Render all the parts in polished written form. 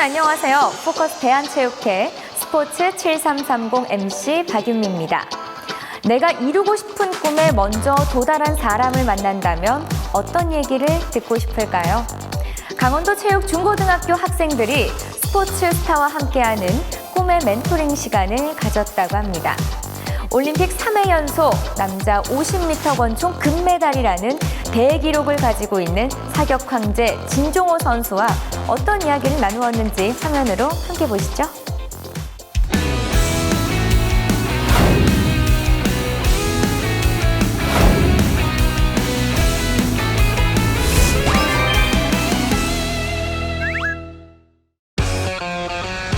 안녕하세요. 포커스 대한체육회 스포츠 7330 MC 박윤미입니다. 내가 이루고 싶은 꿈에 먼저 도달한 사람을 만난다면 어떤 얘기를 듣고 싶을까요? 강원도 체육중고등학교 학생들이 스포츠 스타와 함께하는 꿈의 멘토링 시간을 가졌다고 합니다. 올림픽 3회 연속 남자 50m 권총 금메달이라는 대기록을 가지고 있는 사격 황제 진종호 선수와 어떤 이야기를 나누었는지 화면으로 함께 보시죠.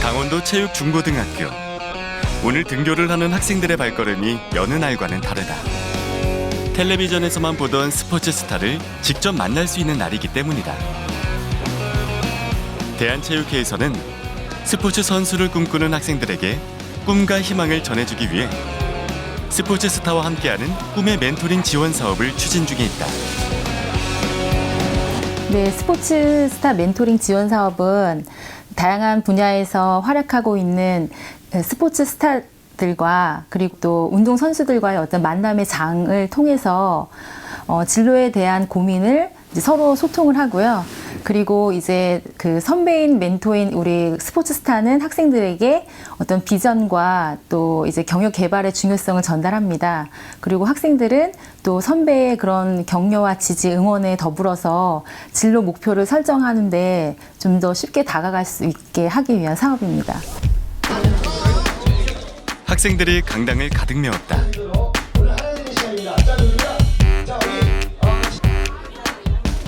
강원도 체육중고등학교. 오늘 등교를 하는 학생들의 발걸음이 여느 날과는 다르다. 텔레비전에서만 보던 스포츠 스타를 직접 만날 수 있는 날이기 때문이다. 대한체육회에서는 스포츠 선수를 꿈꾸는 학생들에게 꿈과 희망을 전해주기 위해 스포츠 스타와 함께하는 꿈의 멘토링 지원 사업을 추진 중에 있다. 네, 스포츠 스타 멘토링 지원 사업은 다양한 분야에서 활약하고 있는 스포츠 스타들과 그리고 또 운동 선수들과의 어떤 만남의 장을 통해서 진로에 대한 고민을 이제 서로 소통을 하고요. 그리고 이제 그 선배인 멘토인 우리 스포츠 스타는 학생들에게 어떤 비전과 또 이제 경력 개발의 중요성을 전달합니다. 그리고 학생들은 또 선배의 그런 격려와 지지, 응원에 더불어서 진로 목표를 설정하는데 좀 더 쉽게 다가갈 수 있게 하기 위한 사업입니다. 학생들이 강당을 가득 메웠다.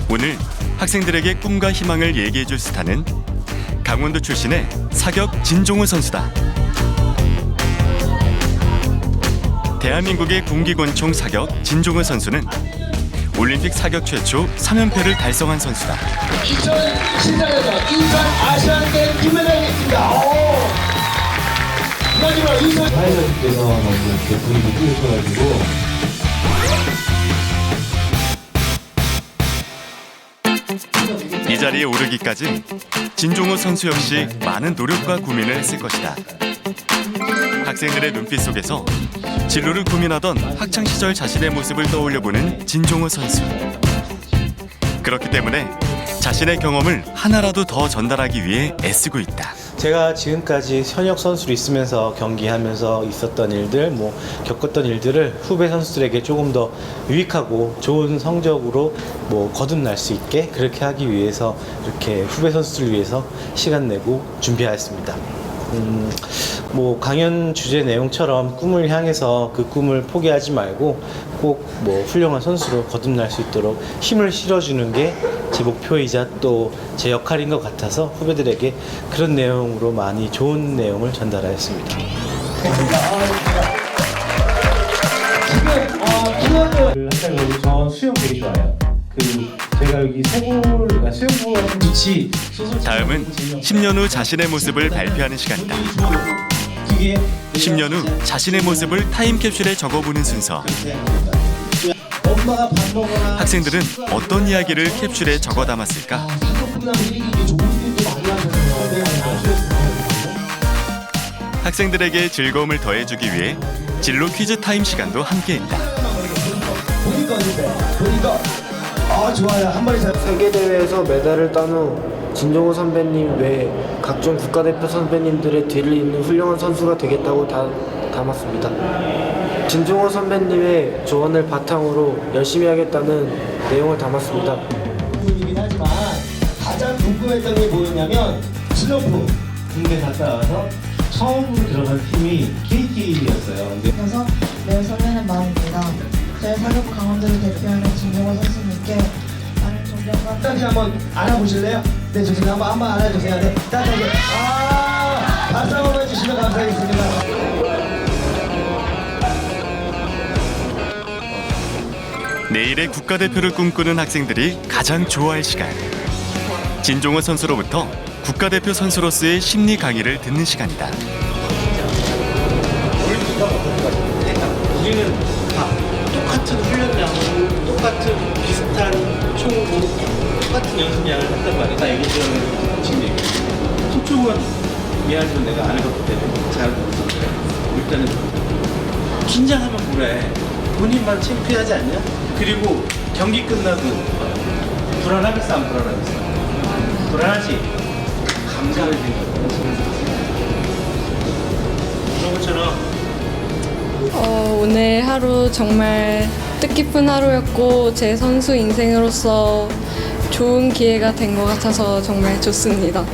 오늘 학생들에게 꿈과 희망을 얘기해줄 스타는 강원도 출신의 사격 진종호 선수다. 대한민국의 공기권총 사격 진종호 선수는 올림픽 사격 최초 3연패를 달성한 선수다. 2014년도 인천 아시안게임 금메달이었습니다. 사회자님께서 너무 이렇게 분위기 띄우셔가지고 이 자리에 오르기까지 진종호 선수 역시 많은 노력과 고민을 했을 것이다. 학생들의 눈빛 속에서 진로를 고민하던 학창시절 자신의 모습을 떠올려보는 진종호 선수. 그렇기 때문에 자신의 경험을 하나라도 더 전달하기 위해 애쓰고 있다. 제가 지금까지 현역 선수로 있으면서 경기하면서 있었던 일들, 겪었던 일들을 후배 선수들에게 조금 더 유익하고 좋은 성적으로 거듭날 수 있게 그렇게 하기 위해서 이렇게 후배 선수들을 위해서 시간 내고 준비하였습니다. 강연 주제 내용처럼 꿈을 향해서 그 꿈을 포기하지 말고 꼭 훌륭한 선수로 거듭날 수 있도록 힘을 실어주는 게 제 목표이자 또 제 역할인 것 같아서 후배들에게 그런 내용으로 많이 좋은 내용을 전달하였습니다. 지금 저 수영 되게 좋아해요. 제가 여기 수영부 빛이 다음은 10년 후 자신의 모습을 발표하는 시간이다. 10년 후 자신의 모습을 타임캡슐에 적어보는 순서. 학생들은 어떤 이야기를 캡슐에 적어 담았을까? 학생들에게 즐거움을 더해주기 위해 진로 퀴즈 타임 시간도 함께했다. 좋아요. 한 마리 세계대회에서 메달을 딴 후 진종호 선배님 외 각종 국가대표 선배님들의 뒤를 잇는 훌륭한 선수가 되겠다고 담았습니다. 진종호 선배님의 조언을 바탕으로 열심히 하겠다는 내용을 담았습니다. 이긴 하지만 가장 궁금했던 게 뭐였냐면 슬로프 군대 갔다 와서 처음으로 들어간 팀이 KT였어요. 그래서 매우 설레는 마음입니다. 제 사격 강원도를 대표하는 진종호 선수님께 많은 존경과 따지 한번 알아보실래요? 네, 좋습니다. 한번 알아주세요. 네, 따지. 박수 한번 해주시면 감사하겠습니다. 내일의 국가대표를 꿈꾸는 학생들이 가장 좋아할 시간. 진종호 선수로부터 국가대표 선수로서의 심리 강의를 듣는 시간이다. 우리는 다 똑같은 훈련량, 똑같은 비슷한 총으로 똑같은 연습량을 했단 말이야. 나 얘기 들으면 지금 얘기해. 처음은 미안해서 내가 안 해봤기 때문에 잘 모르겠는데 일단은 긴장하면 뭐래. 본인만 창피하지 않냐? 그리고 경기 끝나도 불안하겠어 안 불안하겠어? 불안하지? 감사를 생각해. 그런 것처럼 오늘 하루 정말 뜻깊은 하루였고 제 선수 인생으로서 좋은 기회가 된 것 같아서 정말 좋습니다.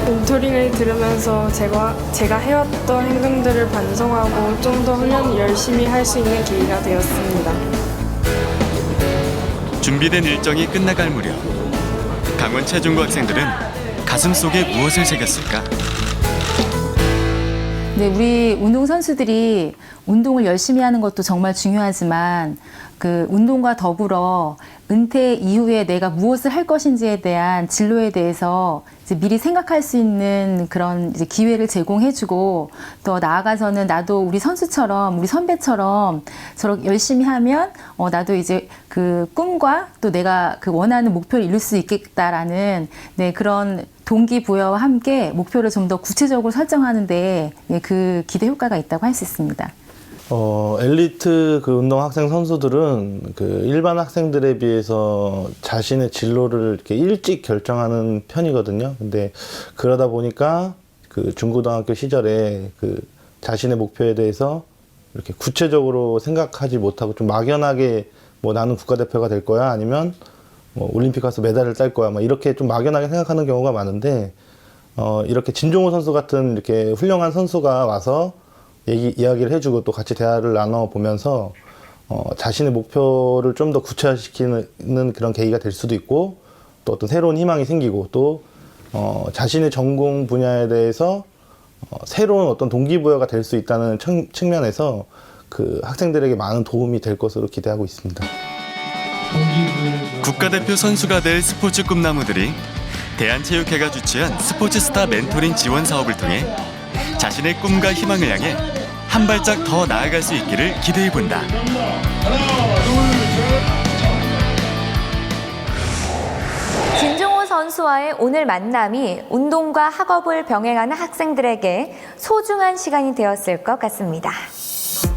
멘토링을 들으면서 제가 해왔던 행동들을 반성하고 좀 더 훈련을 열심히 할 수 있는 계기가 되었습니다. 준비된 일정이 끝나갈 무렵 강원 체중고 학생들은 가슴 속에 무엇을 새겼을까? 네, 우리 운동 선수들이 운동을 열심히 하는 것도 정말 중요하지만 그 운동과 더불어 은퇴 이후에 내가 무엇을 할 것인지에 대한 진로에 대해서 이제 미리 생각할 수 있는 그런 이제 기회를 제공해주고 또 나아가서는 나도 우리 선수처럼 우리 선배처럼 저렇게 열심히 하면 나도 이제 그 꿈과 또 내가 그 원하는 목표를 이룰 수 있겠다라는 네, 그런 동기부여와 함께 목표를 좀 더 구체적으로 설정하는데 그 기대 효과가 있다고 할 수 있습니다. 엘리트 그 운동 학생 선수들은 그 일반 학생들에 비해서 자신의 진로를 이렇게 일찍 결정하는 편이거든요. 근데 그러다 보니까 그 중고등학교 시절에 그 자신의 목표에 대해서 이렇게 구체적으로 생각하지 못하고 좀 막연하게 뭐 나는 국가대표가 될 거야 아니면 뭐 올림픽 가서 메달을 딸 거야 막 이렇게 좀 막연하게 생각하는 경우가 많은데 이렇게 진종호 선수 같은 이렇게 훌륭한 선수가 와서 이야기를 해주고 또 같이 대화를 나눠보면서 자신의 목표를 좀 더 구체화시키는 그런 계기가 될 수도 있고 또 어떤 새로운 희망이 생기고 또 자신의 전공 분야에 대해서 새로운 어떤 동기부여가 될 수 있다는 측면에서 그 학생들에게 많은 도움이 될 것으로 기대하고 있습니다. 국가대표 선수가 될 스포츠 꿈나무들이 대한체육회가 주최한 스포츠스타 멘토링 지원 사업을 통해 자신의 꿈과 희망을 향해 한 발짝 더 나아갈 수 있기를 기대해본다. 진종호 선수와의 오늘 만남이 운동과 학업을 병행하는 학생들에게 소중한 시간이 되었을 것 같습니다.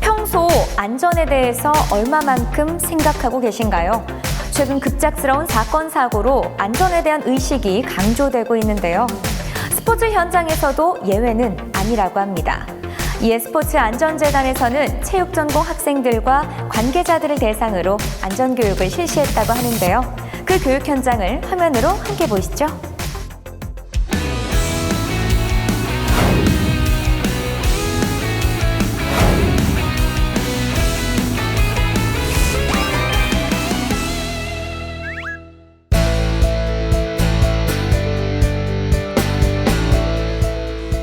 평소 안전에 대해서 얼마만큼 생각하고 계신가요? 최근 급작스러운 사건, 사고로 안전에 대한 의식이 강조되고 있는데요. 스포츠 현장에서도 예외는 아니라고 합니다. 이에 스포츠안전재단에서는 체육전공 학생들과 관계자들을 대상으로 안전교육을 실시했다고 하는데요. 그 교육 현장을 화면으로 함께 보시죠.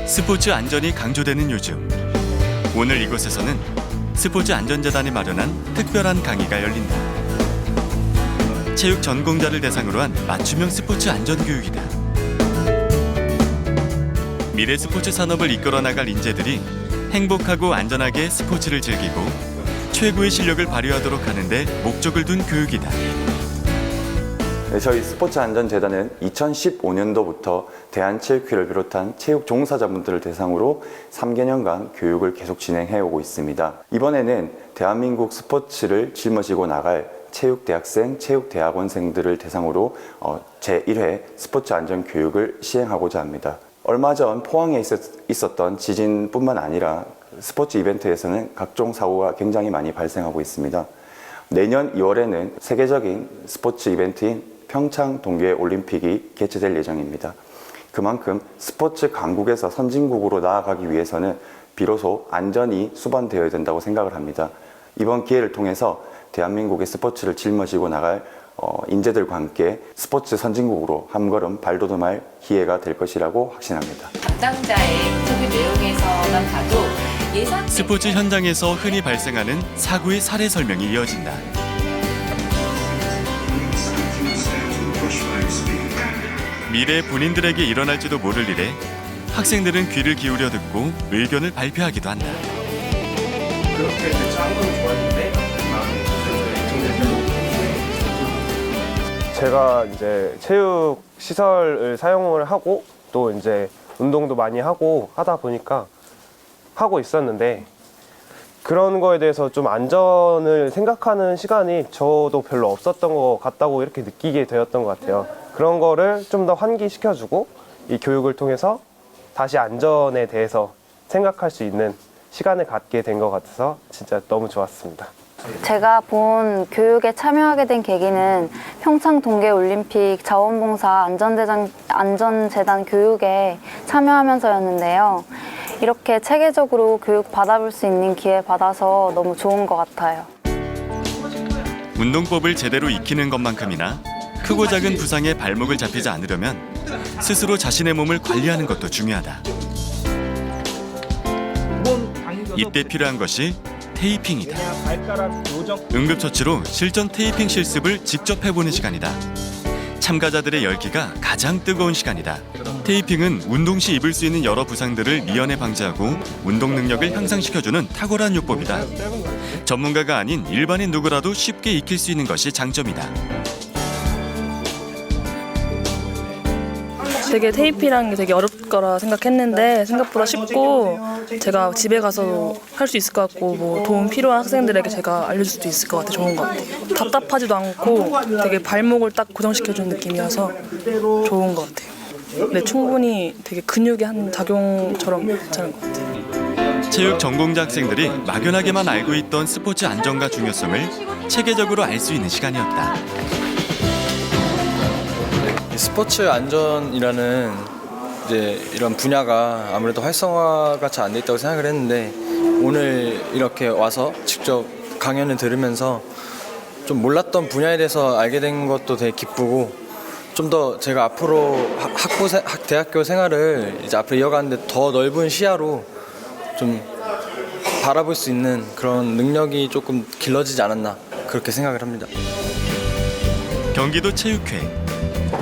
스포츠 안전이 강조되는 요즘, 오늘 이곳에서는 스포츠 안전재단이 마련한 특별한 강의가 열린다. 체육 전공자를 대상으로 한 맞춤형 스포츠 안전 교육이다. 미래 스포츠 산업을 이끌어 나갈 인재들이 행복하고 안전하게 스포츠를 즐기고 최고의 실력을 발휘하도록 하는 데 목적을 둔 교육이다. 네, 저희 스포츠안전재단은 2015년도부터 대한체육회를 비롯한 체육 종사자분들을 대상으로 3개년간 교육을 계속 진행해 오고 있습니다. 이번에는 대한민국 스포츠를 짊어지고 나갈 체육대학생, 체육대학원생들을 대상으로 제1회 스포츠안전교육을 시행하고자 합니다. 얼마 전 포항에 있었던 지진뿐만 아니라 스포츠 이벤트에서는 각종 사고가 굉장히 많이 발생하고 있습니다. 내년 2월에는 세계적인 스포츠 이벤트인 평창 동계올림픽이 개최될 예정입니다. 그만큼 스포츠 강국에서 선진국으로 나아가기 위해서는 비로소 안전이 수반되어야 된다고 생각을 합니다. 이번 기회를 통해서 대한민국의 스포츠를 짊어지고 나갈 인재들과 함께 스포츠 선진국으로 한 걸음 발돋움할 기회가 될 것이라고 확신합니다. 담당자의 인터뷰 내용에서만 봐도 스포츠 현장에서 흔히 발생하는 사고의 사례 설명이 이어진다. 미래 본인들에게 일어날지도 모를 일에 학생들은 귀를 기울여 듣고 의견을 발표하기도 한다. 그렇게 짠 건 좋았는데 제가 이제 체육 시설을 사용을 하고 또 이제 운동도 많이 하다 보니까 하고 있었는데 그런 거에 대해서 좀 안전을 생각하는 시간이 저도 별로 없었던 것 같다고 이렇게 느끼게 되었던 것 같아요. 그런 거를 좀 더 환기시켜주고 이 교육을 통해서 다시 안전에 대해서 생각할 수 있는 시간을 갖게 된 것 같아서 진짜 너무 좋았습니다. 제가 본 교육에 참여하게 된 계기는 평창 동계올림픽 자원봉사 안전재단 교육에 참여하면서였는데요. 이렇게 체계적으로 교육 받아볼 수 있는 기회 받아서 너무 좋은 것 같아요. 운동법을 제대로 익히는 것만큼이나 크고 작은 부상에 발목을 잡히지 않으려면 스스로 자신의 몸을 관리하는 것도 중요하다. 이때 필요한 것이 테이핑이다. 응급처치로 실전 테이핑 실습을 직접 해보는 시간이다. 참가자들의 열기가 가장 뜨거운 시간이다. 테이핑은 운동 시 입을 수 있는 여러 부상들을 미연에 방지하고 운동 능력을 향상시켜주는 탁월한 요법이다. 전문가가 아닌 일반인 누구라도 쉽게 익힐 수 있는 것이 장점이다. 되게 테이핑이라는 게 되게 어렵을 거라 생각했는데 생각보다 쉽고 제가 집에 가서 할 수 있을 것 같고 뭐 도움 필요한 학생들에게 제가 알려줄 수도 있을 것 같아요. 좋은 것 같아요. 답답하지도 않고 되게 발목을 딱 고정시켜주는 느낌이어서 좋은 것 같아요. 네, 충분히 되게 근육의 한 작용처럼 괜찮은 것 같아요. 체육 전공자 학생들이 막연하게만 알고 있던 스포츠 안전과 중요성을 체계적으로 알 수 있는 시간이었다. 스포츠 안전이라는 이제 이런 분야가 아무래도 활성화가 잘 안 돼 있다고 생각을 했는데 오늘 이렇게 와서 직접 강연을 들으면서 좀 몰랐던 분야에 대해서 알게 된 것도 되게 기쁘고 좀 더 제가 앞으로 대학교 생활을 이제 앞으로 이어가는데 더 넓은 시야로 좀 바라볼 수 있는 그런 능력이 조금 길러지지 않았나 그렇게 생각을 합니다. 경기도 체육회.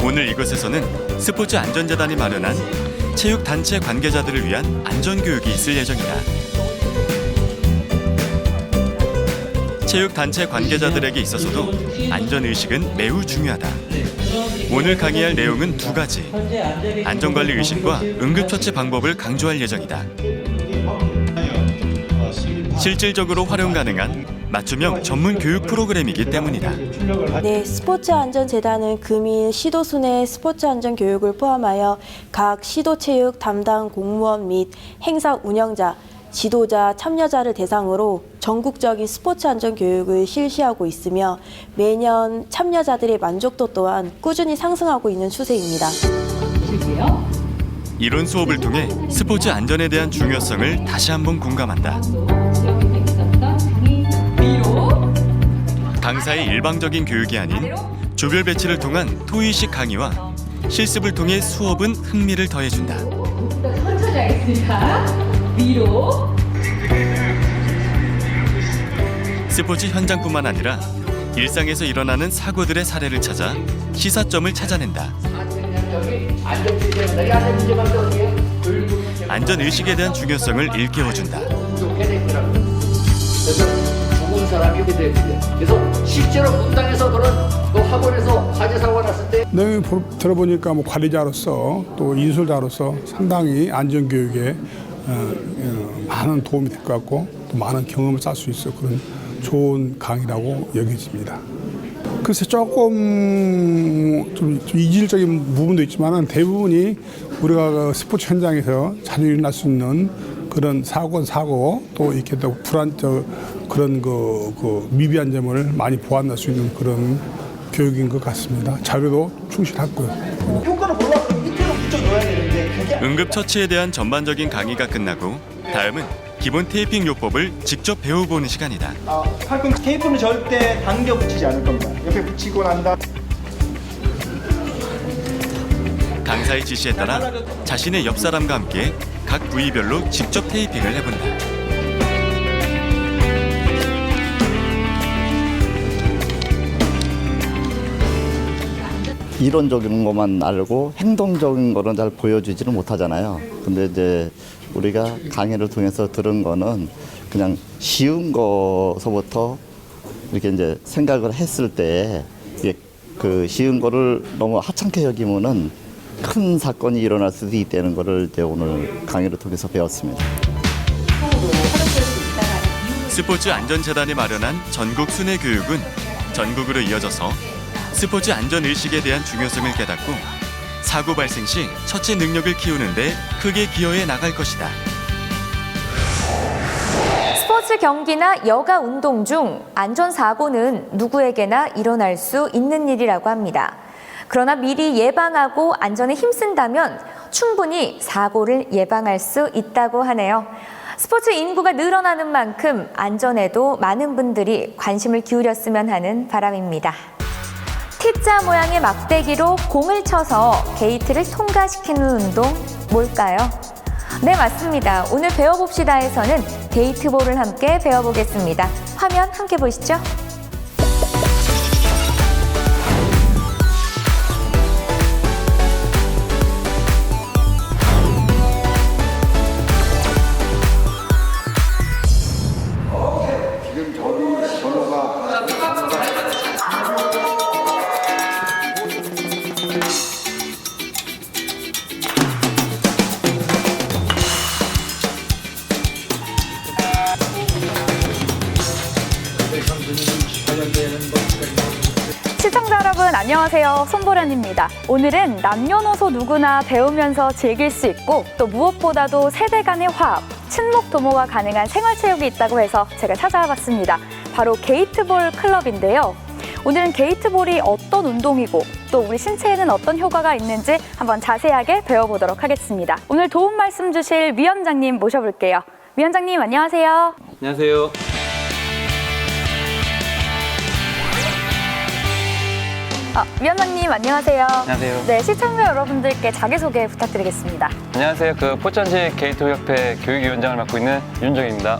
오늘 이곳에서는 스포츠 안전재단이 마련한 체육 단체 관계자들을 위한 안전교육이 있을 예정이다. 체육 단체 관계자들에게 있어서도 안전의식은 매우 중요하다. 오늘 강의할 내용은 두 가지. 안전관리 의식과 응급처치 방법을 강조할 예정이다. 실질적으로 활용 가능한 맞춤형 전문 교육 프로그램이기 때문이다. 네, 스포츠안전재단은 금일 시도수 내 스포츠안전교육을 포함하여 각 시도체육 담당 공무원 및 행사 운영자, 지도자, 참여자를 대상으로 전국적인 스포츠 안전 교육을 실시하고 있으며 매년 참여자들의 만족도 또한 꾸준히 상승하고 있는 추세입니다. 이론 수업을 통해 스포츠 안전에 대한 중요성을 다시 한번 공감한다. 강사의 일방적인 교육이 아닌 조별 배치를 통한 토의식 강의와 실습을 통해 수업은 흥미를 더해준다. 스포츠 현장뿐만 아니라 일상에서 일어나는 사고들의 사례를 찾아 시사점을 찾아낸다. 안전의식에 대한 중요성을 일깨워준다. 죽은 사람이 이렇게 되는데 그래서 실제로 분당에서 그런 또 학원에서 화재 사고가 났을 때 내용을 들어보니까 뭐 관리자로서 또 인솔자로서 상당히 안전교육에 많은 도움이 될 것 같고 또 많은 경험을 쌓을 수 있어 그런 좋은 강의라고 여겨집니다. 글쎄 조금 좀 이질적인 부분도 있지만 대부분이 우리가 스포츠 현장에서 자주 일어날 수 있는 그런 사고 또 이렇게 또 불안적 그런 그 미비한 점을 많이 보완할 수 있는 그런 교육인 것 같습니다. 자료도 충실하고요. 효과를 몰라 그럼 밑으로 붙여 넣어야 되는데 그게 응급처치에 대한 전반적인 강의가 끝나고 다음은 기본 테이핑 요법을 직접 배워보는 시간이다. 팔꿈 테이프는 절대 당겨 붙이지 않을 겁니다. 옆에 붙이고 난다. 강사의 지시에 따라 자신의 옆 사람과 함께 각 부위별로 직접 테이핑을 해본다. 이론적인 것만 알고 행동적인 거는 잘 보여주지는 못하잖아요. 근데 이제 우리가 강의를 통해서 들은 거는 그냥 쉬운 거서부터 이렇게 이제 생각을 했을 때 그 쉬운 거를 너무 하찮게 여기면은 큰 사건이 일어날 수도 있다는 것을 이제 오늘 강의를 통해서 배웠습니다. 스포츠 안전재단이 마련한 전국 순회 교육은 전국으로 이어져서 스포츠 안전 의식에 대한 중요성을 깨닫고 사고 발생 시 처치 능력을 키우는 데 크게 기여해 나갈 것이다. 스포츠 경기나 여가 운동 중 안전사고는 누구에게나 일어날 수 있는 일이라고 합니다. 그러나 미리 예방하고 안전에 힘쓴다면 충분히 사고를 예방할 수 있다고 하네요. 스포츠 인구가 늘어나는 만큼 안전에도 많은 분들이 관심을 기울였으면 하는 바람입니다. T자 모양의 막대기로 공을 쳐서 게이트를 통과시키는 운동 뭘까요? 네, 맞습니다. 오늘 배워봅시다에서는 게이트볼을 함께 배워보겠습니다. 화면 함께 보시죠. 시청자 여러분 안녕하세요. 손보련입니다. 오늘은 남녀노소 누구나 배우면서 즐길 수 있고 또 무엇보다도 세대 간의 화합, 친목 도모가 가능한 생활체육이 있다고 해서 제가 찾아와 봤습니다. 바로 게이트볼 클럽인데요. 오늘은 게이트볼이 어떤 운동이고 또 우리 신체에는 어떤 효과가 있는지 한번 자세하게 배워보도록 하겠습니다. 오늘 도움 말씀 주실 위원장님 모셔볼게요. 위원장님 안녕하세요. 안녕하세요. 위원장님 안녕하세요. 안녕하세요. 네, 시청자 여러분들께 자기소개 부탁드리겠습니다. 안녕하세요. 포천시 게이트협회 교육위원장을 맡고 있는 윤정입니다.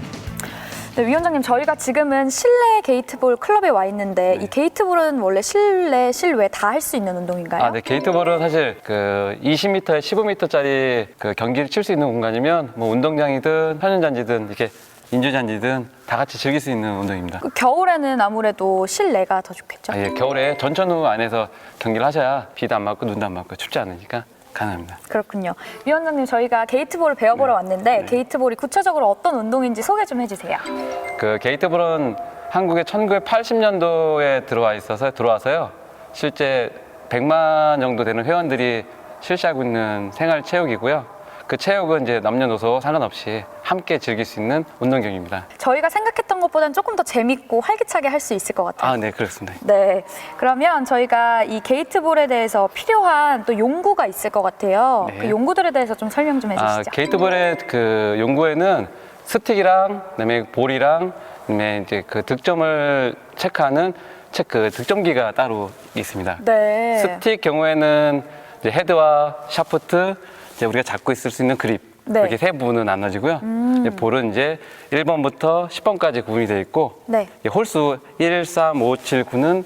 네, 위원장님 저희가 지금은 실내 게이트볼 클럽에 와 있는데 이 게이트볼은 원래 실내, 실외 다 할 수 있는 운동인가요? 네, 게이트볼은 사실 20m에 15m짜리 경기를 칠 수 있는 공간이면 뭐 운동장이든 편연잔디든 이렇게 인조잔디든 다 같이 즐길 수 있는 운동입니다. 겨울에는 아무래도 실내가 더 좋겠죠? 예, 겨울에 전천후 안에서 경기를 하셔야 비도 안 맞고 눈도 안 맞고 춥지 않으니까 가능합니다. 그렇군요. 위원장님 저희가 게이트볼을 배워보러 왔는데 게이트볼이 구체적으로 어떤 운동인지 소개 좀 해주세요. 게이트볼은 한국에 1980년도에 들어와서요. 실제 100만 정도 되는 회원들이 실시하고 있는 생활체육이고요. 그 체육은 이제 남녀노소 상관없이 함께 즐길 수 있는 운동경입니다. 저희가 생각했던 것보다는 조금 더 재밌고 활기차게 할 수 있을 것 같아요. 네, 그렇습니다. 네, 그러면 저희가 이 게이트볼에 대해서 필요한 또 용구가 있을 것 같아요. 네. 그 용구들에 대해서 좀 설명 좀 해주시죠. 게이트볼의 용구에는 스틱이랑 그다음에 볼이랑 그다음에 이제 득점을 체크하는 득점기가 따로 있습니다. 네. 스틱 경우에는 이제 헤드와 샤프트, 이제 우리가 잡고 있을 수 있는 그립 네. 이렇게 세 부분으로 나눠지고요. 이제 볼은 이제 1번부터 10번까지 구분이 되어 있고 네. 홀수 1, 3, 5, 7, 9는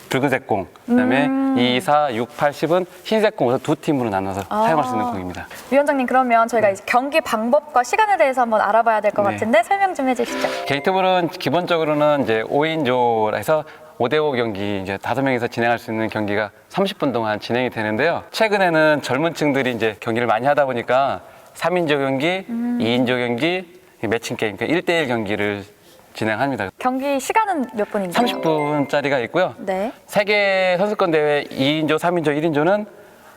붉은색 공, 그다음에 2, 4, 6, 8, 10은 흰색 공으로 두 팀으로 나눠서 사용할 수 있는 공입니다. 위원장님 그러면 저희가 이제 경기 방법과 시간에 대해서 한번 알아봐야 될 것 네. 같은데 설명 좀 해주시죠. 게이트볼은 기본적으로는 이제 5인조라 해서 5대5 경기 이제 5명이서 진행할 수 있는 경기가 30분 동안 진행이 되는데요. 최근에는 젊은 층들이 이제 경기를 많이 하다 보니까 3인조 경기, 2인조 경기, 매칭 게임, 그러니까 1대1 경기를 진행합니다. 경기 시간은 몇 분인가요? 30분짜리가 있고요. 네. 세계 선수권 대회 2인조, 3인조, 1인조는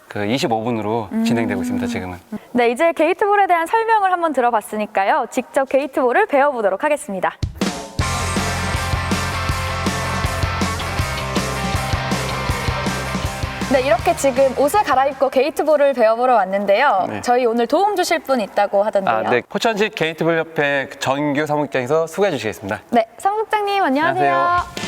25분으로 진행되고 있습니다, 지금은. 네, 이제 게이트볼에 대한 설명을 한번 들어봤으니까요. 직접 게이트볼을 배워보도록 하겠습니다. 네, 이렇게 지금 옷을 갈아입고 게이트볼을 배워보러 왔는데요. 네. 저희 오늘 도움 주실 분 있다고 하던데요. 네. 포천시 게이트볼 협회 정규 사무국장에서 소개해 주시겠습니다. 네, 사무국장님 안녕하세요. 안녕하세요.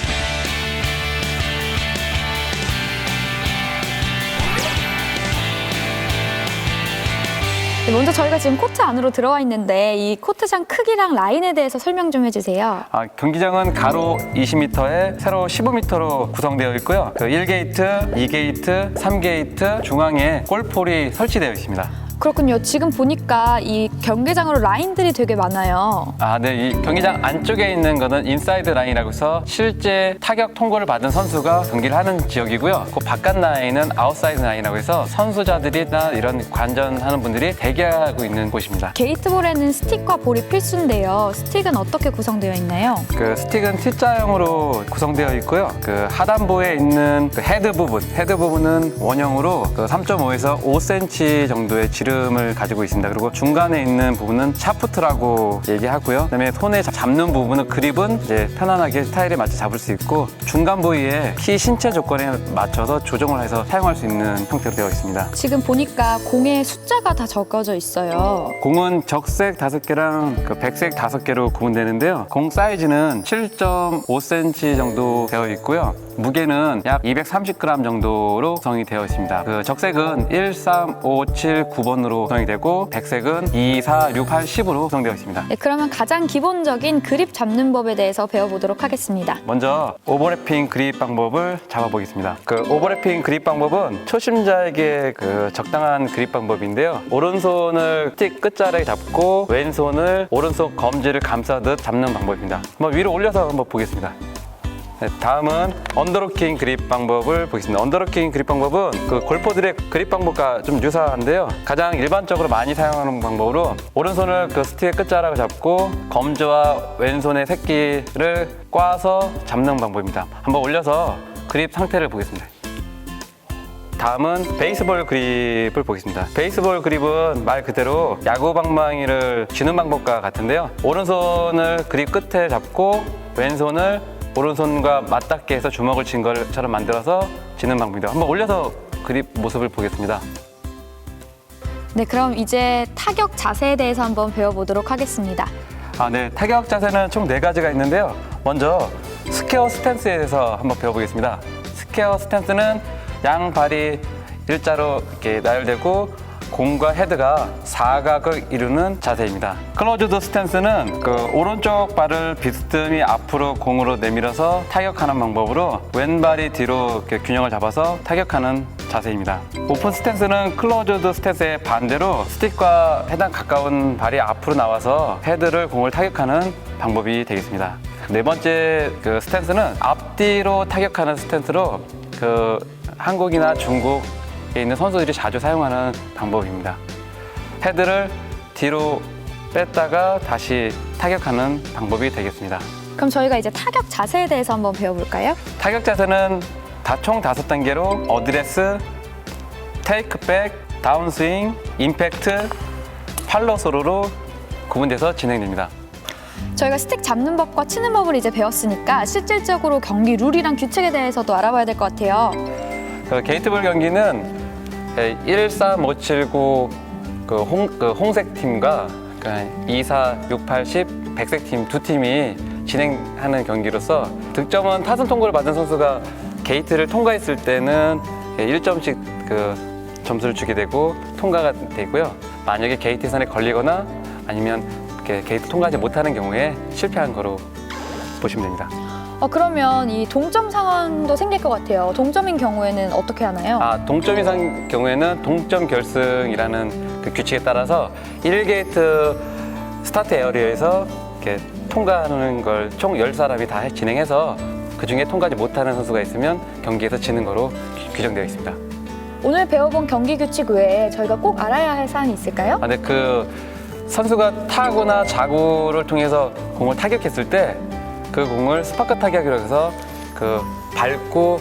네, 먼저 저희가 지금 코트 안으로 들어와 있는데 이 코트장 크기랑 라인에 대해서 설명 좀 해주세요. 경기장은 가로 20m에 세로 15m로 구성되어 있고요. 1게이트, 2게이트, 3게이트 중앙에 골폴이 설치되어 있습니다. 그렇군요. 지금 보니까 이 경기장으로 라인들이 되게 많아요. 아, 네. 이 경기장 안쪽에 있는 거는 인사이드 라인이라고 해서 실제 타격 통고를 받은 선수가 경기를 하는 지역이고요. 그 바깥 라인은 아웃사이드 라인이라고 해서 선수자들이나 이런 관전하는 분들이 대기하고 있는 곳입니다. 게이트볼에는 스틱과 볼이 필수인데요. 스틱은 어떻게 구성되어 있나요? 그 스틱은 T자형으로 구성되어 있고요. 그 하단부에 있는 그 헤드 부분은 원형으로 그 3.5에서 5cm 정도의 지름을 가지고 있습니다. 그리고 중간에 있는 부분은 샤프트라고 얘기하고요. 그다음에 손에 잡는 부분은 그립은 이제 편안하게 스타일에 맞춰 잡을 수 있고 중간 부위에 키 신체 조건에 맞춰서 조정을 해서 사용할 수 있는 형태로 되어 있습니다. 지금 보니까 공의 숫자가 다 적어져 있어요. 공은 적색 5개랑 그 백색 5개로 구분되는데요. 공 사이즈는 7.5cm 정도 되어 있고요. 무게는 약 230g 정도로 구성이 되어 있습니다. 그 적색은 1, 3, 5, 7, 9번으로 구성이 되고 백색은 2, 4, 6, 8, 10으로 구성되어 있습니다. 네, 그러면 가장 기본적인 그립 잡는 법에 대해서 배워보도록 하겠습니다. 먼저 오버래핑 그립 방법을 잡아보겠습니다. 그 오버래핑 그립 방법은 초심자에게 그 적당한 그립 방법인데요. 오른손을 스틱 끝자락에 잡고 왼손을 오른손 검지를 감싸듯 잡는 방법입니다. 한번 위로 올려서 한번 보겠습니다. 네, 다음은 언더로킹 그립 방법을 보겠습니다. 언더로킹 그립 방법은 그 골퍼들의 그립 방법과 좀 유사한데요. 가장 일반적으로 많이 사용하는 방법으로 오른손을 그 스틱의 끝자락을 잡고 검지와 왼손의 새끼를 꽈서 잡는 방법입니다. 한번 올려서 그립 상태를 보겠습니다. 다음은 베이스볼 그립을 보겠습니다. 베이스볼 그립은 말 그대로 야구 방망이를 쥐는 방법과 같은데요. 오른손을 그립 끝에 잡고 왼손을 오른손과 맞닿게 해서 주먹을 쥔 것처럼 만들어서 쥐는 방법입니다. 한번 올려서 그립 모습을 보겠습니다. 네, 그럼 이제 타격 자세에 대해서 한번 배워보도록 하겠습니다. 네. 타격 자세는 총 4가지가 있는데요. 먼저 스퀘어 스탠스에 대해서 한번 배워보겠습니다. 스퀘어 스탠스는 양 발이 일자로 이렇게 나열되고 공과 헤드가 사각을 이루는 자세입니다. 클로즈드 스탠스는 그 오른쪽 발을 비스듬히 앞으로 공으로 내밀어서 타격하는 방법으로 왼발이 뒤로 이렇게 균형을 잡아서 타격하는 자세입니다. 오픈 스탠스는 클로즈드 스탠스의 반대로 스틱과 해당 가까운 발이 앞으로 나와서 헤드를 공을 타격하는 방법이 되겠습니다. 4번째 그 스탠스는 앞뒤로 타격하는 스탠스로 그 한국이나 중국에 있는 선수들이 자주 사용하는 방법입니다. 헤드를 뒤로 뺐다가 다시 타격하는 방법이 되겠습니다. 그럼 저희가 이제 타격 자세에 대해서 한번 배워볼까요? 타격 자세는 총 5단계로 어드레스, 테이크백, 다운스윙, 임팩트, 팔로소로로 구분돼서 진행됩니다. 저희가 스틱 잡는 법과 치는 법을 이제 배웠으니까 실질적으로 경기 룰이랑 규칙에 대해서도 알아봐야 될 것 같아요. 그 게이트볼 경기는 1, 3, 5, 7, 9 홍색 팀과 2, 4, 6, 8, 10 백색 팀 두 팀이 진행하는 경기로서 득점은 타선 통고를 받은 선수가 게이트를 통과했을 때는 1점씩 그 점수를 주게 되고 통과가 되고요. 만약에 게이트 선에 걸리거나 아니면 게이트 통과하지 못하는 경우에 실패한 거로 보시면 됩니다. 그러면 이 동점 상황도 생길 것 같아요. 동점인 경우에는 어떻게 하나요? 동점인 경우에는 동점 결승이라는 그 규칙에 따라서 1게이트 스타트 에어리어에서 이렇게 통과하는 걸 총 10사람이 다 진행해서 그중에 통과하지 못하는 선수가 있으면 경기에서 지는 거로 규정되어 있습니다. 오늘 배워본 경기 규칙 외에 저희가 꼭 알아야 할 사항이 있을까요? 네, 그 선수가 타구나 자구를 통해서 공을 타격했을 때 그 공을 스파크 타격이라고 해서 그 밟고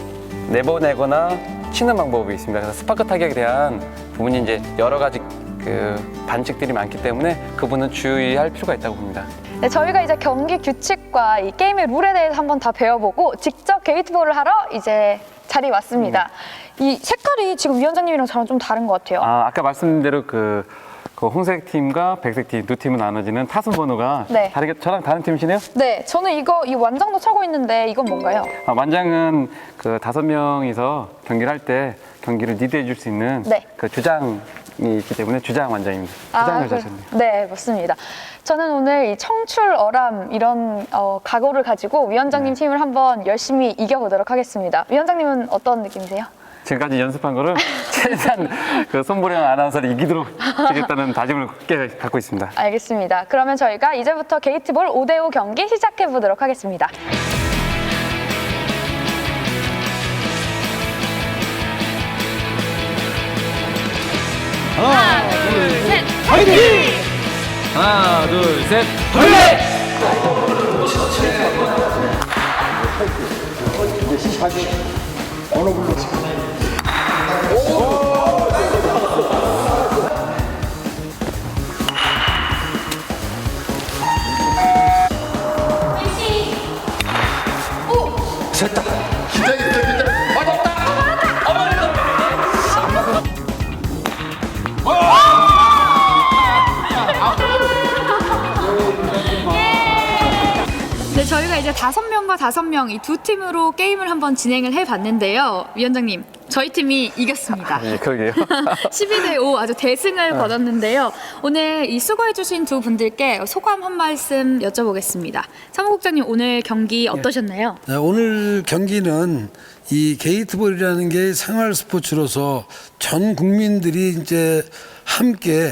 내보내거나 치는 방법이 있습니다. 그래서 스파크 타격에 대한 부분이 이제 여러 가지 그 반칙들이 많기 때문에 그분은 주의할 필요가 있다고 봅니다. 네, 저희가 이제 경기 규칙과 이 게임의 룰에 대해서 한번 다 배워보고 직접 게이트볼을 하러 이제 자리에 왔습니다. 이 색깔이 지금 위원장님이랑 저랑 좀 다른 것 같아요. 아까 말씀드린 대로 그 홍색 팀과 백색 팀 두 팀은 나눠지는 타수 번호가 네. 다르게 저랑 다른 팀이시네요? 네, 저는 이 완장도 차고 있는데 이건 뭔가요? 완장은 그 5명이서 경기를 할 때 경기를 리드해 줄 수 있는 그 주장이 있기 때문에 주장 완장입니다. 주장을 하셨네요. 네, 맞습니다. 저는 오늘 이 청출, 어람 이런 각오를 가지고 위원장님 팀을 한번 열심히 이겨보도록 하겠습니다. 위원장님은 어떤 느낌이세요? 지금까지 연습한 거를 최대한 그 손보령 아나운서를 이기도록 하겠다는 다짐을 굳게 갖고 있습니다. 알겠습니다. 그러면 저희가 이제부터 게이트볼 5대5 경기 시작해 보도록 하겠습니다. 하나, 둘, 셋, 화이팅! 하나, 둘, 셋, 화이팅! 됐다. 기다려. 맞았다. 네, 저희가 이제 5명과 5명 이 두 팀으로 게임을 한번 진행을 해봤는데요. 위원장님, 저희 팀이 이겼습니다. 네, 그러게요. 12대 5 아주 대승을 거뒀는데요. 오늘 이 수고해주신 두 분들께 소감 한 말씀 여쭤보겠습니다. 사무국장님, 오늘 경기 어떠셨나요? 네, 오늘 경기는 이 게이트볼이라는 게 생활 스포츠로서 전 국민들이 이제 함께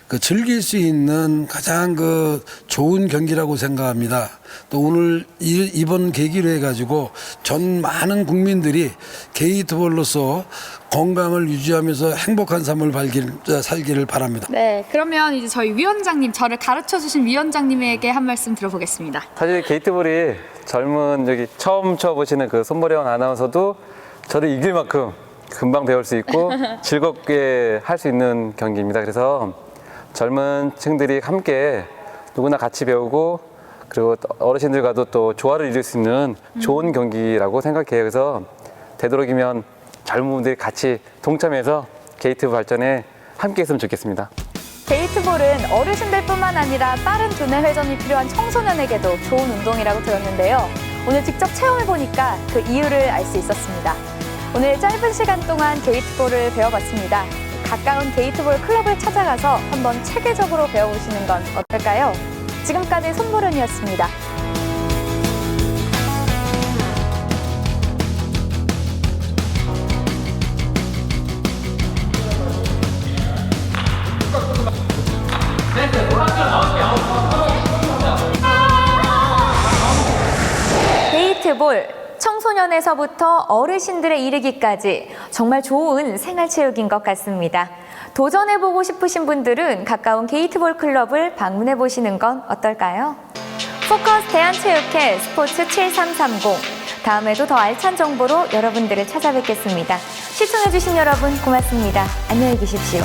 그 즐길 수 있는 가장 그 좋은 경기라고 생각합니다. 또 오늘 이번 계기로 해가지고 전 많은 국민들이 게이트볼로서 건강을 유지하면서 행복한 삶을 살기를 바랍니다. 네, 그러면 이제 저희 위원장님, 저를 가르쳐주신 위원장님에게 한 말씀 들어보겠습니다. 사실 게이트볼이 젊은 처음 쳐보시는 그 손보령 아나운서도 저를 이길 만큼 금방 배울 수 있고 즐겁게 할 수 있는 경기입니다. 그래서 젊은 층들이 함께 누구나 같이 배우고 그리고 어르신들과도 또 조화를 이룰 수 있는 좋은 경기라고 생각해요. 그래서 되도록이면 젊은 분들이 같이 동참해서 게이트볼 발전에 함께 했으면 좋겠습니다. 게이트볼은 어르신들뿐만 아니라 빠른 두뇌 회전이 필요한 청소년에게도 좋은 운동이라고 들었는데요. 오늘 직접 체험해보니까 그 이유를 알 수 있었습니다. 오늘 짧은 시간 동안 게이트볼을 배워봤습니다. 가까운 게이트볼 클럽을 찾아가서 한번 체계적으로 배워보시는 건 어떨까요? 지금까지 손보련이었습니다. 게이트볼, 청소년에서부터 어르신들에 이르기까지 정말 좋은 생활체육인 것 같습니다. 도전해보고 싶으신 분들은 가까운 게이트볼 클럽을 방문해보시는 건 어떨까요? 포커스 대한체육회 스포츠 7330. 다음에도 더 알찬 정보로 여러분들을 찾아뵙겠습니다. 시청해주신 여러분 고맙습니다. 안녕히 계십시오.